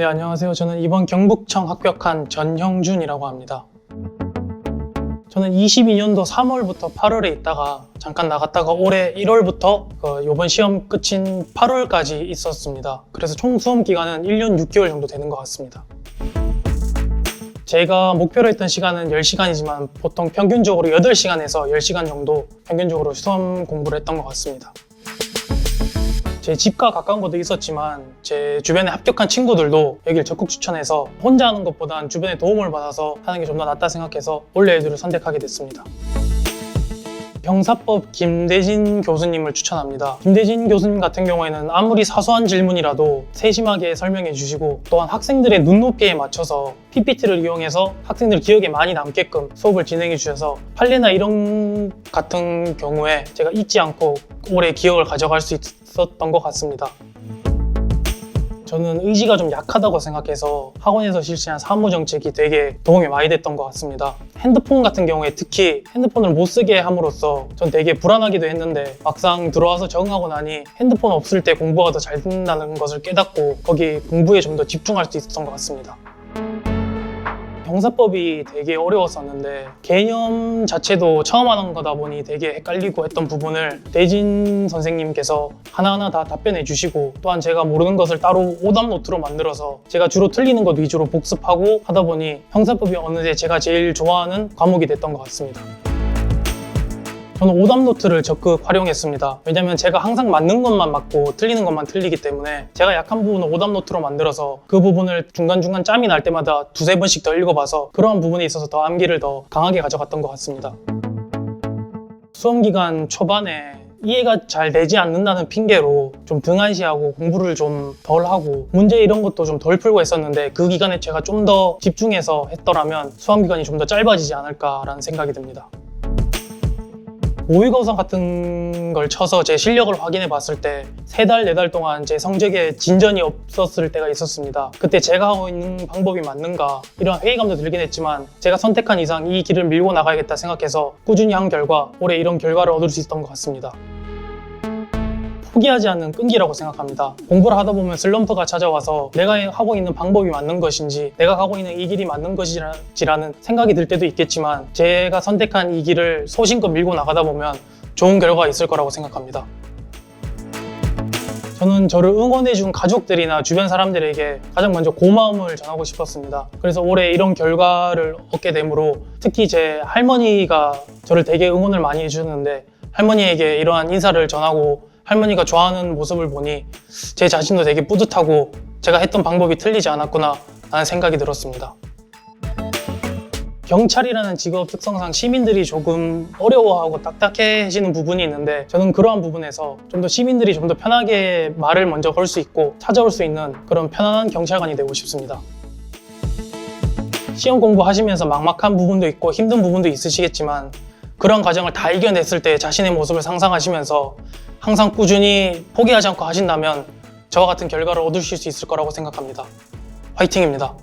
네, 안녕하세요. 저는 이번 경북청 합격한 전형준이라고 합니다. 저는 22년도 3월부터 8월에 있다가 잠깐 나갔다가 올해 1월부터 이번 시험 끝인 8월까지 있었습니다. 그래서 총 수험 기간은 1년 6개월 정도 되는 것 같습니다. 제가 목표로 했던 시간은 10시간이지만 보통 평균적으로 8시간에서 10시간 정도 평균적으로 수험 공부를 했던 것 같습니다. 제 집과 가까운 것도 있었지만 제 주변에 합격한 친구들도 여기를 적극 추천해서 혼자 하는 것보단 주변의 도움을 받아서 하는 게 좀 더 낫다 생각해서 원래대로 선택하게 됐습니다. 형사법 김대진 교수님을 추천합니다. 김대진 교수님 같은 경우에는 아무리 사소한 질문이라도 세심하게 설명해 주시고 또한 학생들의 눈높이에 맞춰서 PPT를 이용해서 학생들 기억에 많이 남게끔 수업을 진행해 주셔서 판례나 이런 같은 경우에 제가 잊지 않고 오래 기억을 가져갈 수 있었던 것 같습니다. 저는 의지가 좀 약하다고 생각해서 학원에서 실시한 사무정책이 되게 도움이 많이 됐던 것 같습니다. 핸드폰 같은 경우에 특히 핸드폰을 못 쓰게 함으로써 전 되게 불안하기도 했는데 막상 들어와서 적응하고 나니 핸드폰 없을 때 공부가 더 잘 된다는 것을 깨닫고 거기 공부에 좀 더 집중할 수 있었던 것 같습니다. 형사법이 되게 어려웠었는데 개념 자체도 처음 하는 거다 보니 되게 헷갈리고 했던 부분을 대진 선생님께서 하나하나 다 답변해 주시고 또한 제가 모르는 것을 따로 오답 노트로 만들어서 제가 주로 틀리는 것 위주로 복습하고 하다 보니 형사법이 어느새 제가 제일 좋아하는 과목이 됐던 것 같습니다. 저는 오답 노트를 적극 활용했습니다. 왜냐면 제가 항상 맞는 것만 맞고 틀리는 것만 틀리기 때문에 제가 약한 부분을 오답 노트로 만들어서 그 부분을 중간중간 짬이 날 때마다 두세 번씩 더 읽어봐서 그러한 부분에 있어서 더 암기를 더 강하게 가져갔던 것 같습니다. 수험기간 초반에 이해가 잘 되지 않는다는 핑계로 좀 등한시하고 공부를 좀 덜 하고 문제 이런 것도 좀 덜 풀고 했었는데 그 기간에 제가 좀 더 집중해서 했더라면 수험기간이 좀 더 짧아지지 않을까라는 생각이 듭니다. 모의고사 같은 걸 쳐서 제 실력을 확인해 봤을 때 3달, 4달 동안 제 성적에 진전이 없었을 때가 있었습니다. 그때 제가 하고 있는 방법이 맞는가 이런 회의감도 들긴 했지만 제가 선택한 이상 이 길을 밀고 나가야겠다 생각해서 꾸준히 한 결과 올해 이런 결과를 얻을 수 있었던 것 같습니다. 포기하지 않는 끈기라고 생각합니다. 공부를 하다 보면 슬럼프가 찾아와서 내가 하고 있는 방법이 맞는 것인지 내가 가고 있는 이 길이 맞는 것이라는 생각이 들 때도 있겠지만 제가 선택한 이 길을 소신껏 밀고 나가다 보면 좋은 결과가 있을 거라고 생각합니다. 저는 저를 응원해준 가족들이나 주변 사람들에게 가장 먼저 고마움을 전하고 싶었습니다. 그래서 올해 이런 결과를 얻게 되므로 특히 제 할머니가 저를 되게 응원을 많이 해주는데 할머니에게 이러한 인사를 전하고 할머니가 좋아하는 모습을 보니 제 자신도 되게 뿌듯하고 제가 했던 방법이 틀리지 않았구나 라는 생각이 들었습니다. 경찰이라는 직업 특성상 시민들이 조금 어려워하고 딱딱해지는 부분이 있는데 저는 그러한 부분에서 좀 더 시민들이 좀 더 편하게 말을 먼저 걸 수 있고 찾아올 수 있는 그런 편안한 경찰관이 되고 싶습니다. 시험 공부하시면서 막막한 부분도 있고 힘든 부분도 있으시겠지만 그런 과정을 다 이겨냈을 때 자신의 모습을 상상하시면서 항상 꾸준히 포기하지 않고 하신다면 저와 같은 결과를 얻으실 수 있을 거라고 생각합니다. 화이팅입니다.